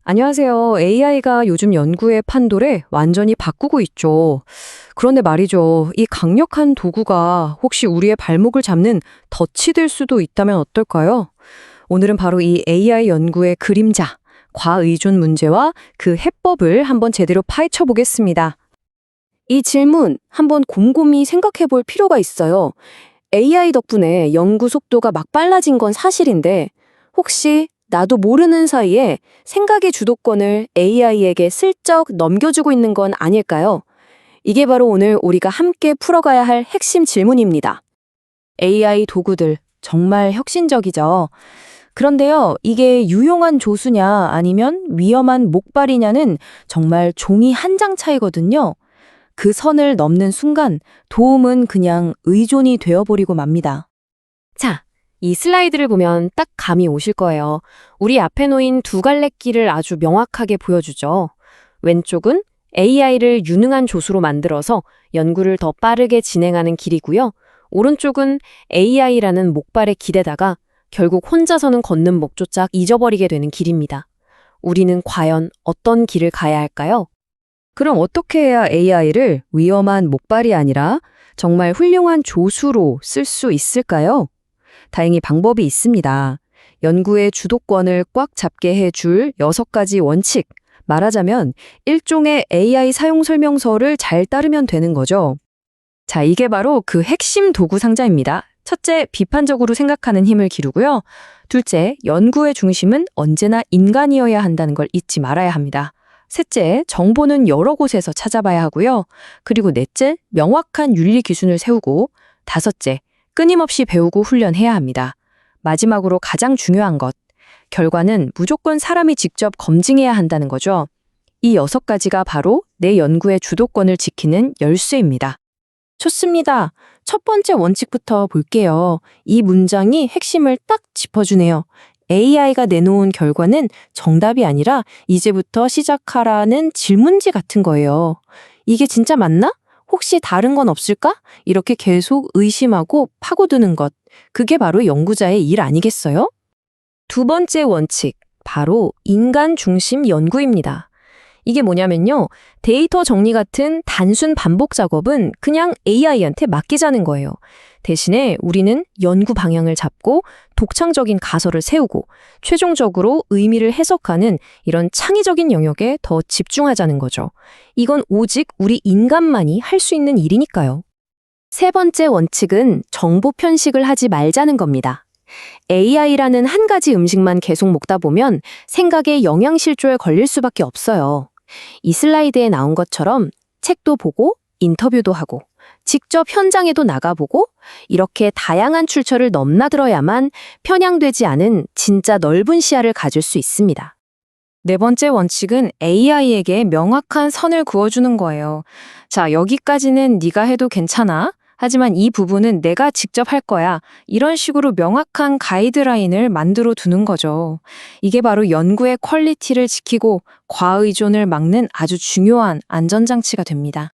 안녕하세요. AI가 요즘 연구의 판도를 완전히 바꾸고 있죠. 그런데 말이죠. 이 강력한 도구가 혹시 우리의 발목을 잡는 덫이 될 수도 있다면 어떨까요? 오늘은 바로 이 AI 연구의 그림자, 과의존 문제와 그 해법을 한번 제대로 파헤쳐 보겠습니다. 이 질문 한번 곰곰이 생각해 볼 필요가 있어요. AI 덕분에 연구 속도가 막 빨라진 건 사실인데, 혹시 나도 모르는 사이에 생각의 주도권을 AI에게 슬쩍 넘겨주고 있는 건 아닐까요? 이게 바로 오늘 우리가 함께 풀어가야 할 핵심 질문입니다. AI 도구들 정말 혁신적이죠. 그런데요, 이게 유용한 조수냐 아니면 위험한 목발이냐는 정말 종이 한 장 차이거든요. 그 선을 넘는 순간 도움은 그냥 의존이 되어버리고 맙니다. 자, 이 슬라이드를 보면 딱 감이 오실 거예요. 우리 앞에 놓인 두 갈래 길을 아주 명확하게 보여주죠. 왼쪽은 AI를 유능한 조수로 만들어서 연구를 더 빠르게 진행하는 길이고요. 오른쪽은 AI라는 목발에 기대다가 결국 혼자서는 걷는 목조차 잊어버리게 되는 길입니다. 우리는 과연 어떤 길을 가야 할까요? 그럼 어떻게 해야 AI를 위험한 목발이 아니라 정말 훌륭한 조수로 쓸 수 있을까요? 다행히 방법이 있습니다. 연구의 주도권을 꽉 잡게 해줄 6가지 원칙. 말하자면 일종의 AI 사용 설명서를 잘 따르면 되는 거죠. 자, 이게 바로 그 핵심 도구 상자입니다. 첫째, 비판적으로 생각하는 힘을 기르고요. 둘째, 연구의 중심은 언제나 인간이어야 한다는 걸 잊지 말아야 합니다. 셋째, 정보는 여러 곳에서 찾아봐야 하고요. 그리고 넷째, 명확한 윤리 기준을 세우고, 다섯째, 끊임없이 배우고 훈련해야 합니다. 마지막으로 가장 중요한 것, 결과는 무조건 사람이 직접 검증해야 한다는 거죠. 이 6가지가 바로 내 연구의 주도권을 지키는 열쇠입니다. 좋습니다. 첫 번째 원칙부터 볼게요. 이 문장이 핵심을 딱 짚어주네요. AI가 내놓은 결과는 정답이 아니라 이제부터 시작하라는 질문지 같은 거예요. 이게 진짜 맞나? 혹시 다른 건 없을까? 이렇게 계속 의심하고 파고드는 것. 그게 바로 연구자의 일 아니겠어요? 두 번째 원칙, 바로 인간 중심 연구입니다. 이게 뭐냐면요. 데이터 정리 같은 단순 반복 작업은 그냥 AI한테 맡기자는 거예요. 대신에 우리는 연구 방향을 잡고 독창적인 가설을 세우고 최종적으로 의미를 해석하는 이런 창의적인 영역에 더 집중하자는 거죠. 이건 오직 우리 인간만이 할 수 있는 일이니까요. 세 번째 원칙은 정보 편식을 하지 말자는 겁니다. AI라는 한 가지 음식만 계속 먹다 보면 생각의 영양실조에 걸릴 수밖에 없어요. 이 슬라이드에 나온 것처럼 책도 보고 인터뷰도 하고 직접 현장에도 나가보고 이렇게 다양한 출처를 넘나들어야만 편향되지 않은 진짜 넓은 시야를 가질 수 있습니다. 네 번째 원칙은 AI에게 명확한 선을 그어주는 거예요. 자, 여기까지는 네가 해도 괜찮아. 하지만 이 부분은 내가 직접 할 거야. 이런 식으로 명확한 가이드라인을 만들어 두는 거죠. 이게 바로 연구의 퀄리티를 지키고 과의존을 막는 아주 중요한 안전장치가 됩니다.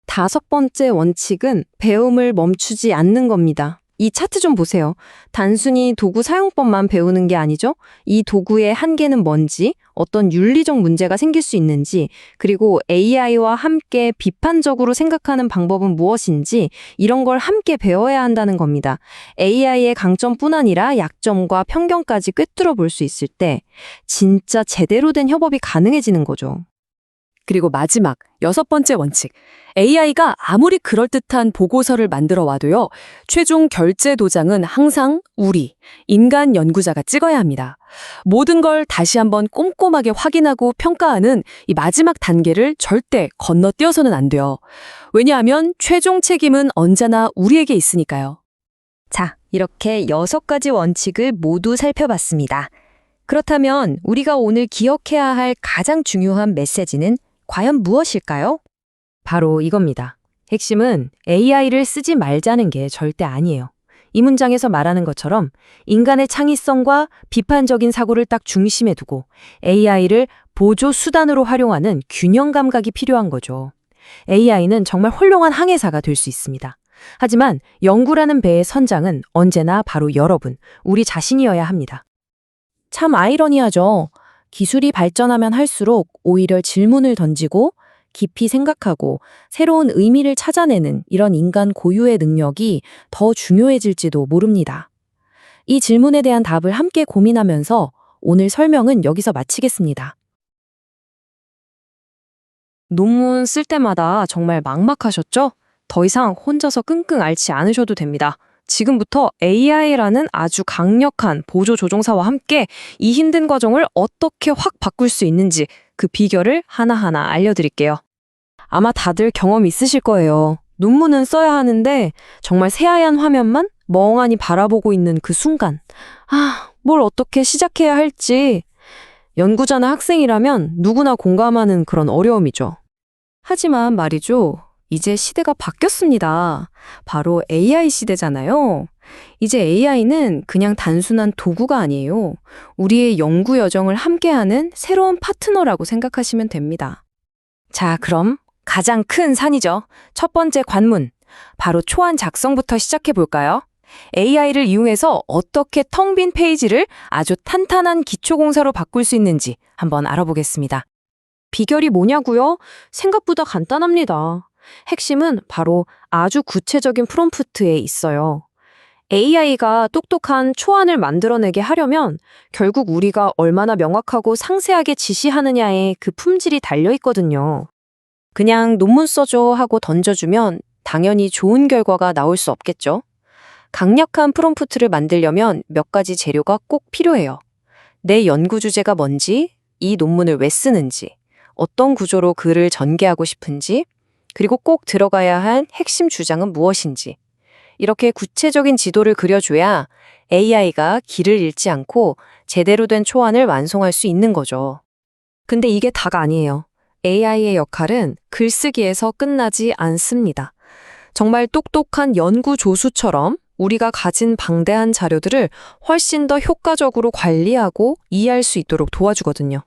다섯 번째 원칙은 배움을 멈추지 않는 겁니다. 이 차트 좀 보세요. 단순히 도구 사용법만 배우는 게 아니죠. 이 도구의 한계는 뭔지, 어떤 윤리적 문제가 생길 수 있는지, 그리고 AI와 함께 비판적으로 생각하는 방법은 무엇인지 이런 걸 함께 배워야 한다는 겁니다. AI의 강점뿐 아니라 약점과 편견까지 꿰뚫어 볼 수 있을 때 진짜 제대로 된 협업이 가능해지는 거죠. 그리고 마지막, 6번째 원칙. AI가 아무리 그럴듯한 보고서를 만들어 와도요, 최종 결제 도장은 항상 우리, 인간 연구자가 찍어야 합니다. 모든 걸 다시 한번 꼼꼼하게 확인하고 평가하는 이 마지막 단계를 절대 건너뛰어서는 안 돼요. 왜냐하면 최종 책임은 언제나 우리에게 있으니까요. 자, 이렇게 6가지 원칙을 모두 살펴봤습니다. 그렇다면 우리가 오늘 기억해야 할 가장 중요한 메시지는 과연 무엇일까요? 바로 이겁니다. 핵심은 AI를 쓰지 말자는 게 절대 아니에요. 이 문장에서 말하는 것처럼 인간의 창의성과 비판적인 사고를 딱 중심에 두고 AI를 보조 수단으로 활용하는 균형 감각이 필요한 거죠. AI는 정말 훌륭한 항해사가 될 수 있습니다. 하지만 연구라는 배의 선장은 언제나 바로 여러분, 우리 자신이어야 합니다. 참 아이러니하죠. 기술이 발전하면 할수록 오히려 질문을 던지고 깊이 생각하고 새로운 의미를 찾아내는 이런 인간 고유의 능력이 더 중요해질지도 모릅니다. 이 질문에 대한 답을 함께 고민하면서 오늘 설명은 여기서 마치겠습니다. 논문 쓸 때마다 정말 막막하셨죠? 더 이상 혼자서 끙끙 앓지 않으셔도 됩니다. 지금부터 AI라는 아주 강력한 보조 조종사와 함께 이 힘든 과정을 어떻게 확 바꿀 수 있는지 그 비결을 하나하나 알려드릴게요. 아마 다들 경험 있으실 거예요. 논문은 써야 하는데 정말 새하얀 화면만 멍하니 바라보고 있는 그 순간. 뭘 어떻게 시작해야 할지. 연구자나 학생이라면 누구나 공감하는 그런 어려움이죠. 하지만 말이죠. 이제 시대가 바뀌었습니다. 바로 AI 시대잖아요. 이제 AI는 그냥 단순한 도구가 아니에요. 우리의 연구 여정을 함께하는 새로운 파트너라고 생각하시면 됩니다. 자, 그럼 가장 큰 산이죠. 첫 번째 관문. 바로 초안 작성부터 시작해 볼까요? AI를 이용해서 어떻게 텅 빈 페이지를 아주 탄탄한 기초공사로 바꿀 수 있는지 한번 알아보겠습니다. 비결이 뭐냐고요? 생각보다 간단합니다. 핵심은 바로 아주 구체적인 프롬프트에 있어요. AI가 똑똑한 초안을 만들어내게 하려면 결국 우리가 얼마나 명확하고 상세하게 지시하느냐에 그 품질이 달려 있거든요. 그냥 논문 써줘 하고 던져주면 당연히 좋은 결과가 나올 수 없겠죠. 강력한 프롬프트를 만들려면 몇 가지 재료가 꼭 필요해요. 내 연구 주제가 뭔지, 이 논문을 왜 쓰는지, 어떤 구조로 글을 전개하고 싶은지, 그리고 꼭 들어가야 할 핵심 주장은 무엇인지. 이렇게 구체적인 지도를 그려줘야 AI가 길을 잃지 않고 제대로 된 초안을 완성할 수 있는 거죠. 근데 이게 다가 아니에요. AI의 역할은 글쓰기에서 끝나지 않습니다. 정말 똑똑한 연구 조수처럼 우리가 가진 방대한 자료들을 훨씬 더 효과적으로 관리하고 이해할 수 있도록 도와주거든요.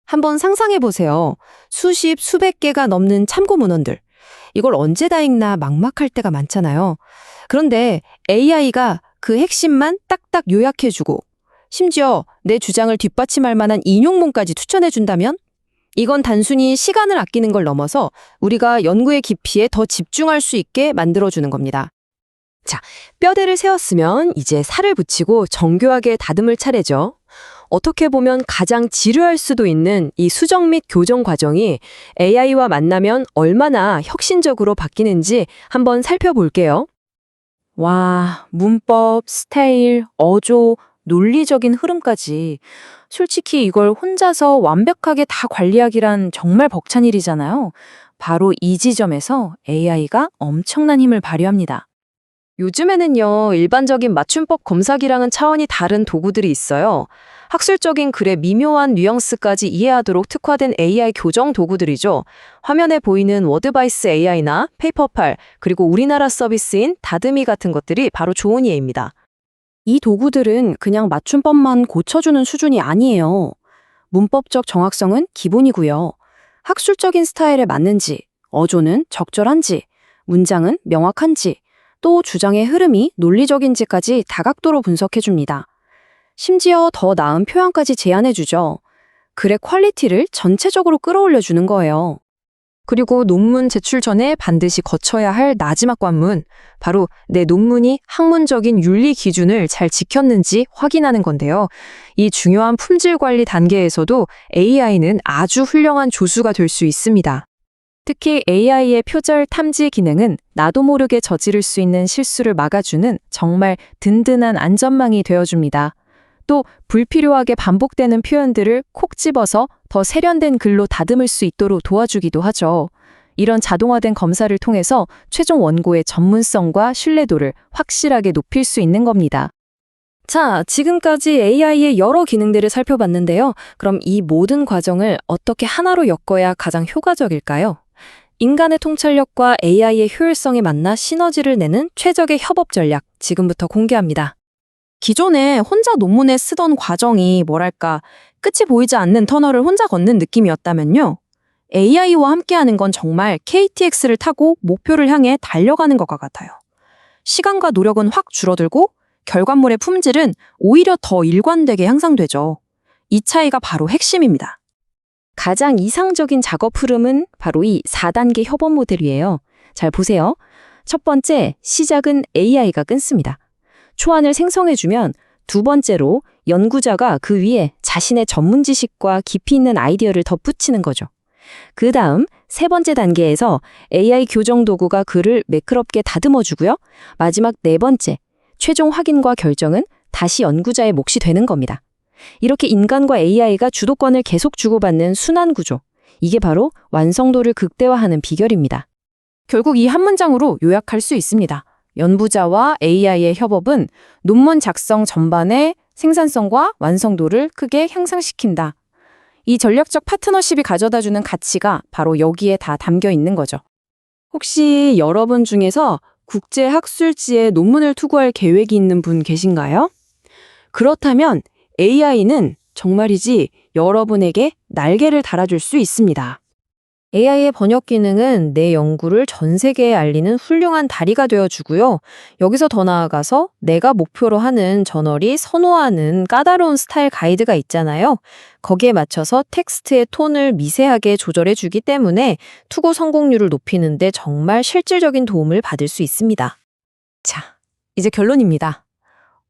한번 상상해 보세요. 수십, 수백 개가 넘는 참고 문헌들. 이걸 언제 다 읽나 막막할 때가 많잖아요. 그런데 AI가 그 핵심만 딱딱 요약해주고 심지어 내 주장을 뒷받침할 만한 인용문까지 추천해준다면 이건 단순히 시간을 아끼는 걸 넘어서 우리가 연구의 깊이에 더 집중할 수 있게 만들어주는 겁니다. 자, 뼈대를 세웠으면 이제 살을 붙이고 정교하게 다듬을 차례죠. 어떻게 보면 가장 지루할 수도 있는 이 수정 및 교정 과정이 AI와 만나면 얼마나 혁신적으로 바뀌는지 한번 살펴볼게요. 와, 문법, 스타일, 어조, 논리적인 흐름까지. 솔직히 이걸 혼자서 완벽하게 다 관리하기란 정말 벅찬 일이잖아요. 바로 이 지점에서 AI가 엄청난 힘을 발휘합니다. 요즘에는요, 일반적인 맞춤법 검사기랑은 차원이 다른 도구들이 있어요. 학술적인 글의 미묘한 뉘앙스까지 이해하도록 특화된 AI 교정 도구들이죠. 화면에 보이는 워드바이스 AI나 페이퍼팔, 그리고 우리나라 서비스인 다듬이 같은 것들이 바로 좋은 예입니다. 이 도구들은 그냥 맞춤법만 고쳐주는 수준이 아니에요. 문법적 정확성은 기본이고요. 학술적인 스타일에 맞는지, 어조는 적절한지, 문장은 명확한지, 또 주장의 흐름이 논리적인지까지 다각도로 분석해줍니다. 심지어 더 나은 표현까지 제안해주죠. 글의 퀄리티를 전체적으로 끌어올려주는 거예요. 그리고 논문 제출 전에 반드시 거쳐야 할 마지막 관문, 바로 내 논문이 학문적인 윤리 기준을 잘 지켰는지 확인하는 건데요. 이 중요한 품질 관리 단계에서도 AI는 아주 훌륭한 조수가 될 수 있습니다. 특히 AI의 표절 탐지 기능은 나도 모르게 저지를 수 있는 실수를 막아주는 정말 든든한 안전망이 되어줍니다. 또 불필요하게 반복되는 표현들을 콕 집어서 더 세련된 글로 다듬을 수 있도록 도와주기도 하죠. 이런 자동화된 검사를 통해서 최종 원고의 전문성과 신뢰도를 확실하게 높일 수 있는 겁니다. 자, 지금까지 AI의 여러 기능들을 살펴봤는데요. 그럼 이 모든 과정을 어떻게 하나로 엮어야 가장 효과적일까요? 인간의 통찰력과 AI의 효율성이 만나 시너지를 내는 최적의 협업 전략, 지금부터 공개합니다. 기존에 혼자 논문에 쓰던 과정이 뭐랄까 끝이 보이지 않는 터널을 혼자 걷는 느낌이었다면요. AI와 함께하는 건 정말 KTX를 타고 목표를 향해 달려가는 것과 같아요. 시간과 노력은 확 줄어들고 결과물의 품질은 오히려 더 일관되게 향상되죠. 이 차이가 바로 핵심입니다. 가장 이상적인 작업 흐름은 바로 이 4단계 협업 모델이에요. 잘 보세요. 첫 번째, 시작은 AI가 끊습니다. 초안을 생성해주면 두 번째로 연구자가 그 위에 자신의 전문 지식과 깊이 있는 아이디어를 덧붙이는 거죠. 그 다음 세 번째 단계에서 AI 교정 도구가 글을 매끄럽게 다듬어주고요. 마지막 네 번째, 최종 확인과 결정은 다시 연구자의 몫이 되는 겁니다. 이렇게 인간과 AI가 주도권을 계속 주고받는 순환 구조. 이게 바로 완성도를 극대화하는 비결입니다. 결국 이 한 문장으로 요약할 수 있습니다. 연구자와 AI의 협업은 논문 작성 전반의 생산성과 완성도를 크게 향상시킨다. 이 전략적 파트너십이 가져다주는 가치가 바로 여기에 다 담겨 있는 거죠. 혹시 여러분 중에서 국제학술지에 논문을 투고할 계획이 있는 분 계신가요? 그렇다면 AI는 정말이지 여러분에게 날개를 달아줄 수 있습니다. AI의 번역 기능은 내 연구를 전 세계에 알리는 훌륭한 다리가 되어주고요. 여기서 더 나아가서 내가 목표로 하는 저널이 선호하는 까다로운 스타일 가이드가 있잖아요. 거기에 맞춰서 텍스트의 톤을 미세하게 조절해주기 때문에 투고 성공률을 높이는 데 정말 실질적인 도움을 받을 수 있습니다. 자, 이제 결론입니다.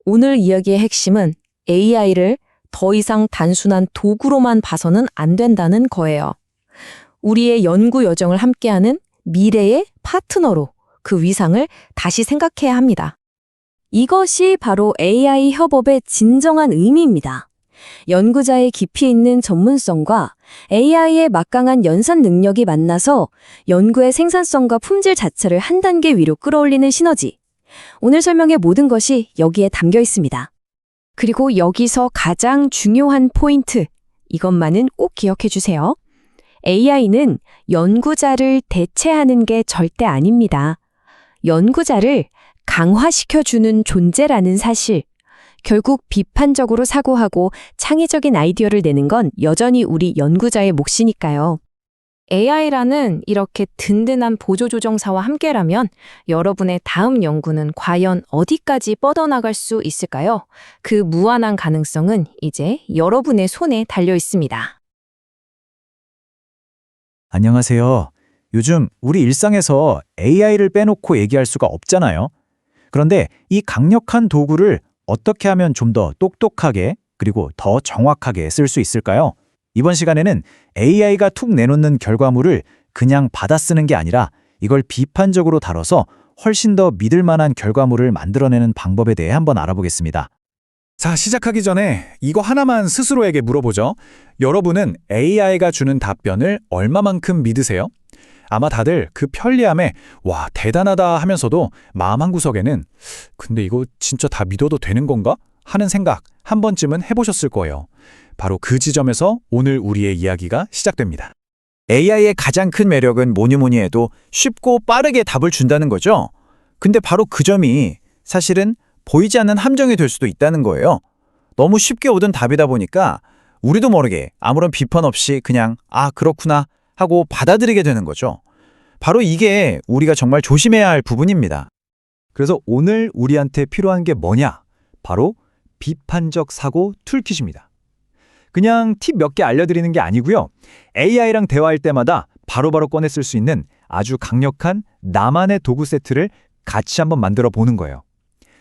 오늘 이야기의 핵심은 AI를 더 이상 단순한 도구로만 봐서는 안 된다는 거예요. 우리의 연구 여정을 함께하는 미래의 파트너로 그 위상을 다시 생각해야 합니다. 이것이 바로 AI 협업의 진정한 의미입니다. 연구자의 깊이 있는 전문성과 AI의 막강한 연산 능력이 만나서 연구의 생산성과 품질 자체를 한 단계 위로 끌어올리는 시너지. 오늘 설명의 모든 것이 여기에 담겨 있습니다. 그리고 여기서 가장 중요한 포인트, 이것만은 꼭 기억해 주세요. AI는 연구자를 대체하는 게 절대 아닙니다. 연구자를 강화시켜주는 존재라는 사실. 결국 비판적으로 사고하고 창의적인 아이디어를 내는 건 여전히 우리 연구자의 몫이니까요. AI라는 이렇게 든든한 보조조정사와 함께라면 여러분의 다음 연구는 과연 어디까지 뻗어나갈 수 있을까요? 그 무한한 가능성은 이제 여러분의 손에 달려 있습니다. 안녕하세요. 요즘 우리 일상에서 AI를 빼놓고 얘기할 수가 없잖아요. 그런데 이 강력한 도구를 어떻게 하면 좀 더 똑똑하게 그리고 더 정확하게 쓸 수 있을까요? 이번 시간에는 AI가 툭 내놓는 결과물을 그냥 받아 쓰는 게 아니라 이걸 비판적으로 다뤄서 훨씬 더 믿을 만한 결과물을 만들어내는 방법에 대해 한번 알아보겠습니다. 자, 시작하기 전에 이거 하나만 스스로에게 물어보죠. 여러분은 AI가 주는 답변을 얼마만큼 믿으세요? 아마 다들 그 편리함에 와, 대단하다 하면서도 마음 한구석에는 근데 이거 진짜 다 믿어도 되는 건가? 하는 생각 한 번쯤은 해보셨을 거예요. 바로 그 지점에서 오늘 우리의 이야기가 시작됩니다. AI의 가장 큰 매력은 뭐니 해도 쉽고 빠르게 답을 준다는 거죠. 근데 바로 그 점이 사실은 보이지 않는 함정이 될 수도 있다는 거예요. 너무 쉽게 오던 답이다 보니까 우리도 모르게 아무런 비판 없이 그냥 아, 그렇구나 하고 받아들이게 되는 거죠. 바로 이게 우리가 정말 조심해야 할 부분입니다. 그래서 오늘 우리한테 필요한 게 뭐냐? 바로 비판적 사고 툴킷입니다. 그냥 팁 몇 개 알려드리는 게 아니고요. AI랑 대화할 때마다 바로바로 꺼내 쓸 수 있는 아주 강력한 나만의 도구 세트를 같이 한번 만들어 보는 거예요.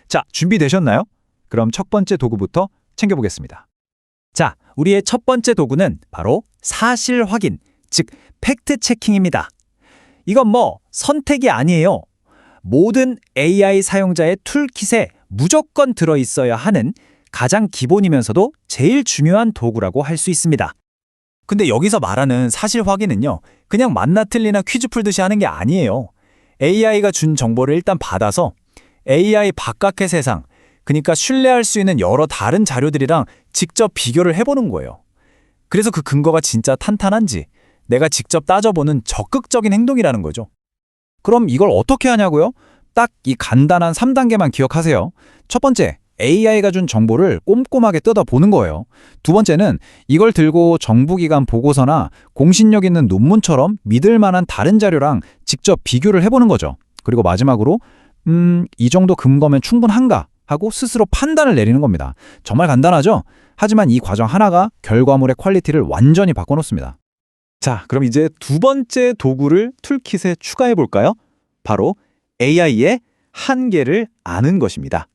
자, 준비되셨나요? 그럼 첫 번째 도구부터 챙겨보겠습니다. 자, 우리의 첫 번째 도구는 바로 사실 확인, 즉 팩트 체킹입니다. 이건 뭐 선택이 아니에요. 모든 AI 사용자의 툴킷에 무조건 들어있어야 하는 가장 기본이면서도 제일 중요한 도구라고 할 수 있습니다. 근데 여기서 말하는 사실 확인은요, 그냥 맞나 틀리나 퀴즈 풀듯이 하는 게 아니에요. AI가 준 정보를 일단 받아서 AI 바깥의 세상, 그러니까 신뢰할 수 있는 여러 다른 자료들이랑 직접 비교를 해보는 거예요. 그래서 그 근거가 진짜 탄탄한지 내가 직접 따져보는 적극적인 행동이라는 거죠. 그럼 이걸 어떻게 하냐고요? 딱 이 간단한 3단계만 기억하세요. 첫 번째, AI가 준 정보를 꼼꼼하게 뜯어보는 거예요. 두 번째는 이걸 들고 정부기관 보고서나 공신력 있는 논문처럼 믿을 만한 다른 자료랑 직접 비교를 해보는 거죠. 그리고 마지막으로 이 정도 근거면 충분한가 하고 스스로 판단을 내리는 겁니다. 정말 간단하죠? 하지만 이 과정 하나가 결과물의 퀄리티를 완전히 바꿔놓습니다. 자, 그럼 이제 두 번째 도구를 툴킷에 추가해 볼까요? 바로 AI의 한계를 아는 것입니다.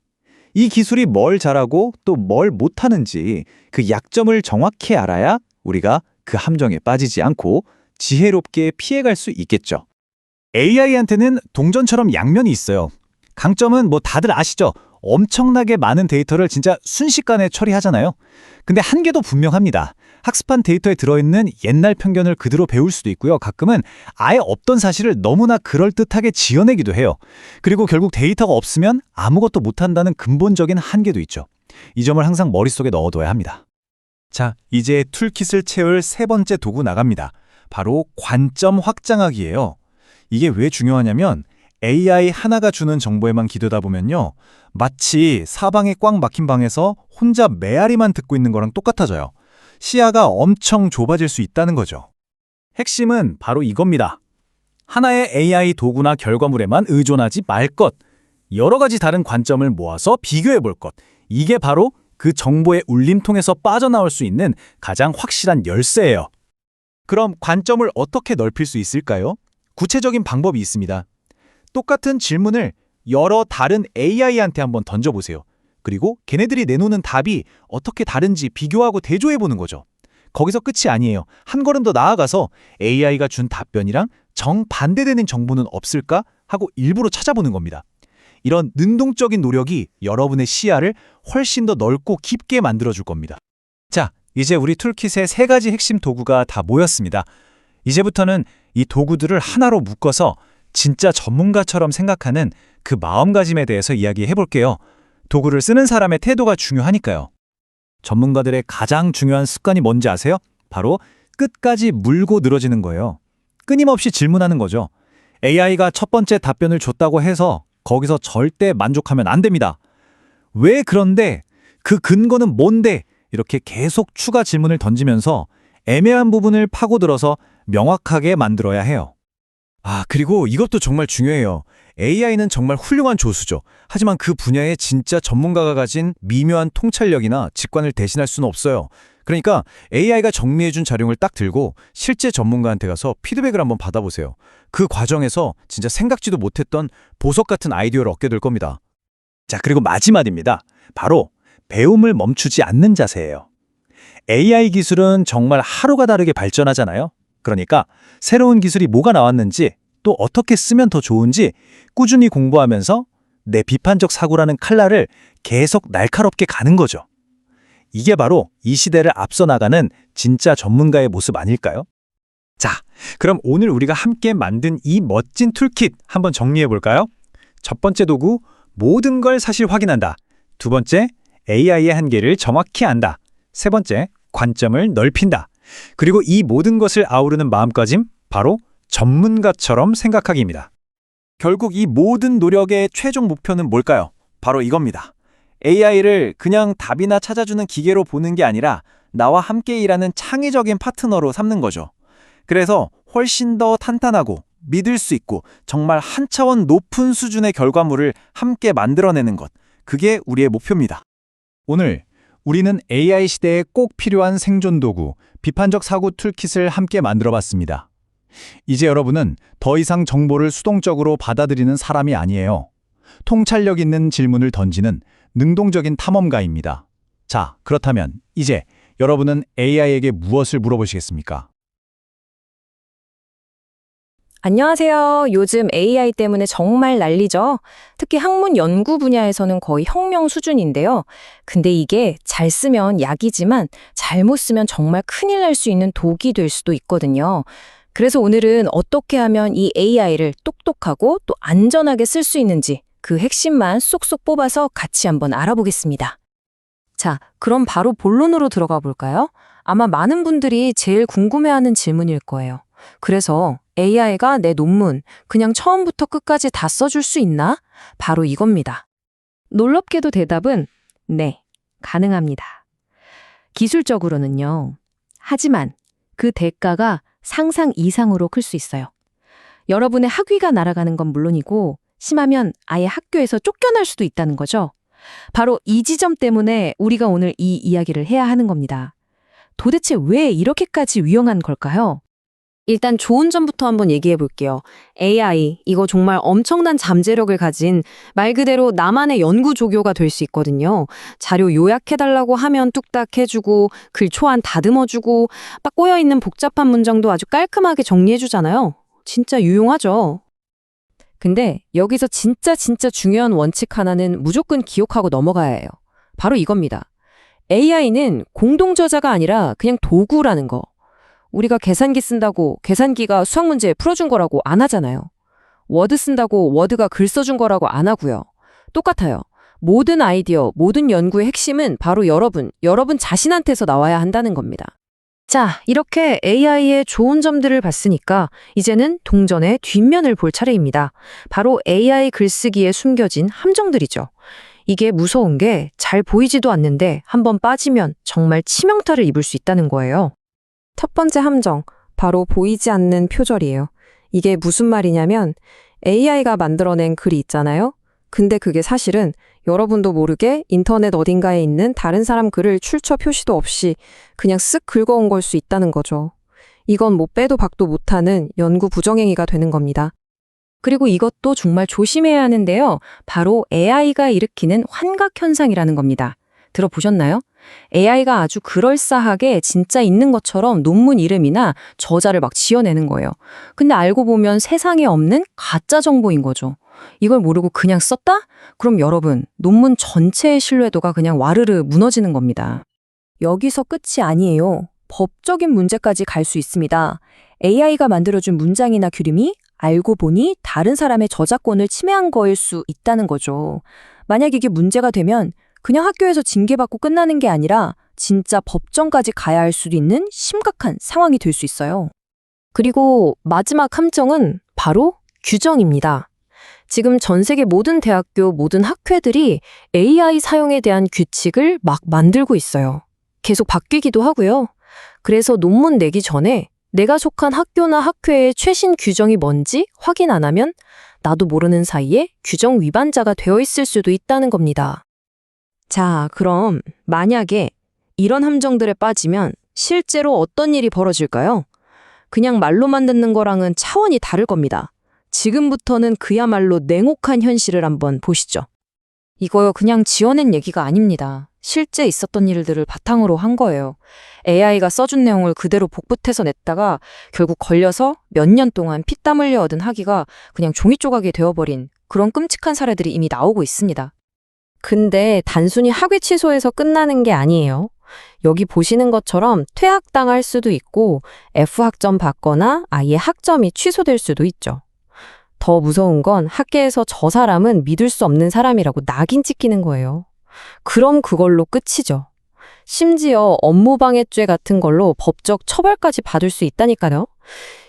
이 기술이 뭘 잘하고 또 뭘 못하는지 그 약점을 정확히 알아야 우리가 그 함정에 빠지지 않고 지혜롭게 피해갈 수 있겠죠. AI한테는 동전처럼 양면이 있어요. 강점은 뭐 다들 아시죠? 엄청나게 많은 데이터를 진짜 순식간에 처리하잖아요. 근데 한계도 분명합니다. 학습한 데이터에 들어있는 옛날 편견을 그대로 배울 수도 있고요. 가끔은 아예 없던 사실을 너무나 그럴듯하게 지어내기도 해요. 그리고 결국 데이터가 없으면 아무것도 못한다는 근본적인 한계도 있죠. 이 점을 항상 머릿속에 넣어둬야 합니다. 자, 이제 툴킷을 채울 세 번째 도구 나갑니다. 바로 관점 확장하기예요. 이게 왜 중요하냐면 AI 하나가 주는 정보에만 기대다 보면요. 마치 사방에 꽉 막힌 방에서 혼자 메아리만 듣고 있는 거랑 똑같아져요. 시야가 엄청 좁아질 수 있다는 거죠. 핵심은 바로 이겁니다. 하나의 AI 도구나 결과물에만 의존하지 말 것. 여러 가지 다른 관점을 모아서 비교해 볼 것. 이게 바로 그 정보의 울림통에서 빠져나올 수 있는 가장 확실한 열쇠예요. 그럼 관점을 어떻게 넓힐 수 있을까요? 구체적인 방법이 있습니다. 똑같은 질문을 여러 다른 AI한테 한번 던져보세요. 그리고 걔네들이 내놓는 답이 어떻게 다른지 비교하고 대조해보는 거죠. 거기서 끝이 아니에요. 한 걸음 더 나아가서 AI가 준 답변이랑 정반대되는 정보는 없을까 하고 일부러 찾아보는 겁니다. 이런 능동적인 노력이 여러분의 시야를 훨씬 더 넓고 깊게 만들어줄 겁니다. 자, 이제 우리 툴킷의 세 가지 핵심 도구가 다 모였습니다. 이제부터는 이 도구들을 하나로 묶어서 진짜 전문가처럼 생각하는 그 마음가짐에 대해서 이야기해 볼게요. 도구를 쓰는 사람의 태도가 중요하니까요. 전문가들의 가장 중요한 습관이 뭔지 아세요? 바로 끝까지 물고 늘어지는 거예요. 끊임없이 질문하는 거죠. AI가 첫 번째 답변을 줬다고 해서 거기서 절대 만족하면 안 됩니다. 왜 그런데? 그 근거는 뭔데? 이렇게 계속 추가 질문을 던지면서 애매한 부분을 파고들어서 명확하게 만들어야 해요. 그리고 이것도 정말 중요해요. AI는 정말 훌륭한 조수죠. 하지만 그 분야의 진짜 전문가가 가진 미묘한 통찰력이나 직관을 대신할 수는 없어요. 그러니까 AI가 정리해준 자료를 딱 들고 실제 전문가한테 가서 피드백을 한번 받아보세요. 그 과정에서 진짜 생각지도 못했던 보석 같은 아이디어를 얻게 될 겁니다. 자, 그리고 마지막입니다. 바로 배움을 멈추지 않는 자세예요. AI 기술은 정말 하루가 다르게 발전하잖아요. 그러니까 새로운 기술이 뭐가 나왔는지 또 어떻게 쓰면 더 좋은지 꾸준히 공부하면서 내 비판적 사고라는 칼날을 계속 날카롭게 가는 거죠. 이게 바로 이 시대를 앞서 나가는 진짜 전문가의 모습 아닐까요? 자, 그럼 오늘 우리가 함께 만든 이 멋진 툴킷 한번 정리해 볼까요? 첫 번째 도구, 모든 걸 사실 확인한다. 두 번째, AI의 한계를 정확히 안다. 세 번째, 관점을 넓힌다. 그리고 이 모든 것을 아우르는 마음가짐, 바로 전문가처럼 생각하기입니다. 결국 이 모든 노력의 최종 목표는 뭘까요? 바로 이겁니다. AI를 그냥 답이나 찾아주는 기계로 보는 게 아니라 나와 함께 일하는 창의적인 파트너로 삼는 거죠. 그래서 훨씬 더 탄탄하고 믿을 수 있고 정말 한 차원 높은 수준의 결과물을 함께 만들어내는 것. 그게 우리의 목표입니다. 오늘 우리는 AI 시대에 꼭 필요한 생존 도구, 비판적 사고 툴킷을 함께 만들어봤습니다. 이제 여러분은 더 이상 정보를 수동적으로 받아들이는 사람이 아니에요. 통찰력 있는 질문을 던지는 능동적인 탐험가입니다. 자, 그렇다면 이제 여러분은 AI에게 무엇을 물어보시겠습니까? 안녕하세요. 요즘 AI 때문에 정말 난리죠. 특히 학문 연구 분야에서는 거의 혁명 수준인데요. 근데 이게 잘 쓰면 약이지만 잘못 쓰면 정말 큰일 날 수 있는 독이 될 수도 있거든요. 그래서 오늘은 어떻게 하면 이 AI를 똑똑하고 또 안전하게 쓸 수 있는지 그 핵심만 쏙쏙 뽑아서 같이 한번 알아보겠습니다. 자, 그럼 바로 본론으로 들어가 볼까요? 아마 많은 분들이 제일 궁금해하는 질문일 거예요. 그래서 AI가 내 논문 그냥 처음부터 끝까지 다 써줄 수 있나? 바로 이겁니다. 놀랍게도 대답은 네, 가능합니다. 기술적으로는요. 하지만 그 대가가 상상 이상으로 클 수 있어요. 여러분의 학위가 날아가는 건 물론이고 심하면 아예 학교에서 쫓겨날 수도 있다는 거죠. 바로 이 지점 때문에 우리가 오늘 이 이야기를 해야 하는 겁니다. 도대체 왜 이렇게까지 위험한 걸까요? 일단 좋은 점부터 한번 얘기해 볼게요. AI, 이거 정말 엄청난 잠재력을 가진 말 그대로 나만의 연구 조교가 될 수 있거든요. 자료 요약해달라고 하면 뚝딱 해주고, 글 초안 다듬어주고, 막 꼬여있는 복잡한 문장도 아주 깔끔하게 정리해주잖아요. 진짜 유용하죠. 근데 여기서 진짜 중요한 원칙 하나는 무조건 기억하고 넘어가야 해요. 바로 이겁니다. AI는 공동저자가 아니라 그냥 도구라는 거. 우리가 계산기 쓴다고 계산기가 수학 문제 풀어준 거라고 안 하잖아요. 워드 쓴다고 워드가 글 써준 거라고 안 하고요. 똑같아요. 모든 아이디어, 모든 연구의 핵심은 바로 여러분 자신한테서 나와야 한다는 겁니다. 자, 이렇게 AI의 좋은 점들을 봤으니까 이제는 동전의 뒷면을 볼 차례입니다. 바로 AI 글쓰기에 숨겨진 함정들이죠. 이게 무서운 게 잘 보이지도 않는데 한번 빠지면 정말 치명타를 입을 수 있다는 거예요. 첫 번째 함정, 바로 보이지 않는 표절이에요. 이게 무슨 말이냐면 AI가 만들어낸 글이 있잖아요. 근데 그게 사실은 여러분도 모르게 인터넷 어딘가에 있는 다른 사람 글을 출처 표시도 없이 그냥 쓱 긁어온 걸 수 있다는 거죠. 이건 뭐 빼도 박도 못하는 연구 부정행위가 되는 겁니다. 그리고 이것도 정말 조심해야 하는데요. 바로 AI가 일으키는 환각 현상이라는 겁니다. 들어보셨나요? AI가 아주 그럴싸하게 진짜 있는 것처럼 논문 이름이나 저자를 막 지어내는 거예요. 근데 알고 보면 세상에 없는 가짜 정보인 거죠. 이걸 모르고 그냥 썼다? 그럼 여러분, 논문 전체의 신뢰도가 그냥 와르르 무너지는 겁니다. 여기서 끝이 아니에요. 법적인 문제까지 갈 수 있습니다. AI가 만들어준 문장이나 규림이 알고 보니 다른 사람의 저작권을 침해한 거일 수 있다는 거죠. 만약 이게 문제가 되면 그냥 학교에서 징계받고 끝나는 게 아니라 진짜 법정까지 가야 할 수도 있는 심각한 상황이 될 수 있어요. 그리고 마지막 함정은 바로 규정입니다. 지금 전 세계 모든 대학교, 모든 학회들이 AI 사용에 대한 규칙을 막 만들고 있어요. 계속 바뀌기도 하고요. 그래서 논문 내기 전에 내가 속한 학교나 학회의 최신 규정이 뭔지 확인 안 하면 나도 모르는 사이에 규정 위반자가 되어 있을 수도 있다는 겁니다. 자, 그럼 만약에 이런 함정들에 빠지면 실제로 어떤 일이 벌어질까요? 그냥 말로만 듣는 거랑은 차원이 다를 겁니다. 지금부터는 그야말로 냉혹한 현실을 한번 보시죠. 이거요, 그냥 지어낸 얘기가 아닙니다. 실제 있었던 일들을 바탕으로 한 거예요. AI가 써준 내용을 그대로 복붙해서 냈다가 결국 걸려서 몇 년 동안 피땀 흘려 얻은 학위가 그냥 종이 조각이 되어버린 그런 끔찍한 사례들이 이미 나오고 있습니다. 근데 단순히 학위 취소해서 끝나는 게 아니에요. 여기 보시는 것처럼 퇴학당할 수도 있고 F학점 받거나 아예 학점이 취소될 수도 있죠. 더 무서운 건 학계에서 저 사람은 믿을 수 없는 사람이라고 낙인 찍히는 거예요. 그럼 그걸로 끝이죠. 심지어 업무방해죄 같은 걸로 법적 처벌까지 받을 수 있다니까요.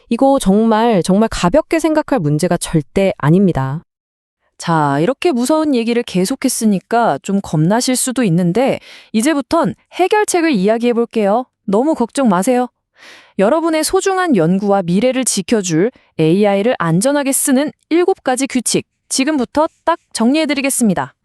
이거 정말 가볍게 생각할 문제가 절대 아닙니다. 자, 이렇게 무서운 얘기를 계속했으니까 좀 겁나실 수도 있는데 이제부턴 해결책을 이야기해 볼게요. 너무 걱정 마세요. 여러분의 소중한 연구와 미래를 지켜줄 AI를 안전하게 쓰는 7가지 규칙, 지금부터 딱 정리해드리겠습니다.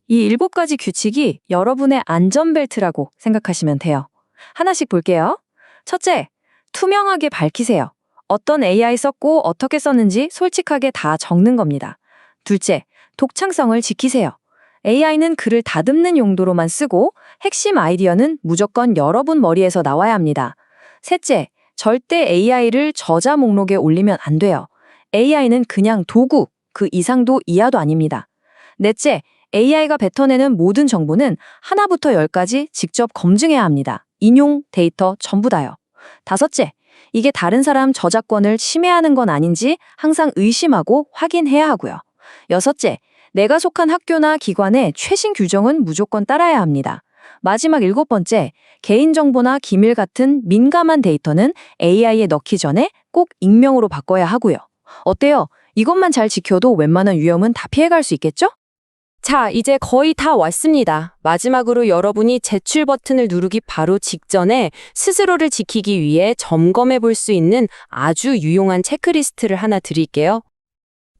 이 7가지 규칙이 여러분의 안전벨트라고 생각하시면 돼요. 하나씩 볼게요. 첫째, 투명하게 밝히세요. 어떤 AI 썼고 어떻게 썼는지 솔직하게 다 적는 겁니다. 둘째, 독창성을 지키세요. AI는 글을 다듬는 용도로만 쓰고 핵심 아이디어는 무조건 여러분 머리에서 나와야 합니다. 셋째, 절대 AI를 저자 목록에 올리면 안 돼요. AI는 그냥 도구, 그 이상도 이하도 아닙니다. 넷째, AI가 뱉어내는 모든 정보는 하나부터 10까지 직접 검증해야 합니다. 인용, 데이터 전부 다요. 다섯째, 이게 다른 사람 저작권을 침해하는 건 아닌지 항상 의심하고 확인해야 하고요. 여섯째, 내가 속한 학교나 기관의 최신 규정은 무조건 따라야 합니다. 마지막 7번째, 개인정보나 기밀 같은 민감한 데이터는 AI에 넣기 전에 꼭 익명으로 바꿔야 하고요. 어때요? 이것만 잘 지켜도 웬만한 위험은 다 피해갈 수 있겠죠? 자, 이제 거의 다 왔습니다. 마지막으로 여러분이 제출 버튼을 누르기 바로 직전에 스스로를 지키기 위해 점검해 볼 수 있는 아주 유용한 체크리스트를 하나 드릴게요.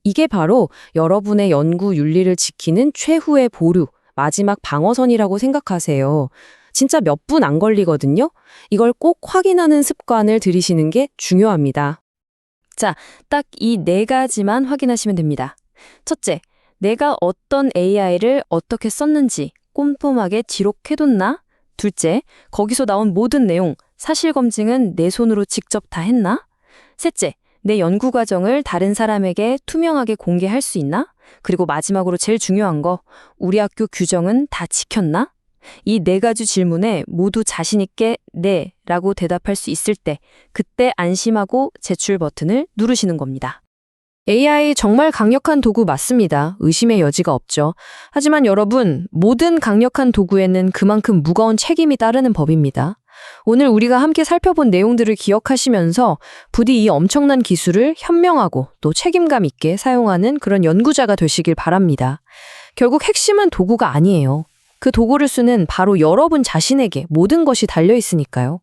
이게 바로 여러분의 연구 윤리를 지키는 최후의 보루, 마지막 방어선이라고 생각하세요. 진짜 몇 분 안 걸리거든요. 이걸 꼭 확인하는 습관을 들이시는 게 중요합니다. 딱 이 네 가지만 확인하시면 됩니다. 첫째, 내가 어떤 AI를 어떻게 썼는지 꼼꼼하게 기록해뒀나? 둘째, 거기서 나온 모든 내용, 사실 검증은 내 손으로 직접 다 했나? 셋째, 내 연구 과정을 다른 사람에게 투명하게 공개할 수 있나? 그리고 마지막으로 제일 중요한 거, 우리 학교 규정은 다 지켰나? 이 네 가지 질문에 모두 자신 있게 네 라고 대답할 수 있을 때, 그때 안심하고 제출 버튼을 누르시는 겁니다. AI 정말 강력한 도구 맞습니다. 의심의 여지가 없죠. 하지만 여러분, 모든 강력한 도구에는 그만큼 무거운 책임이 따르는 법입니다. 오늘 우리가 함께 살펴본 내용들을 기억하시면서 부디 이 엄청난 기술을 현명하고 또 책임감 있게 사용하는 그런 연구자가 되시길 바랍니다. 결국 핵심은 도구가 아니에요. 그 도구를 쓰는 바로 여러분 자신에게 모든 것이 달려 있으니까요.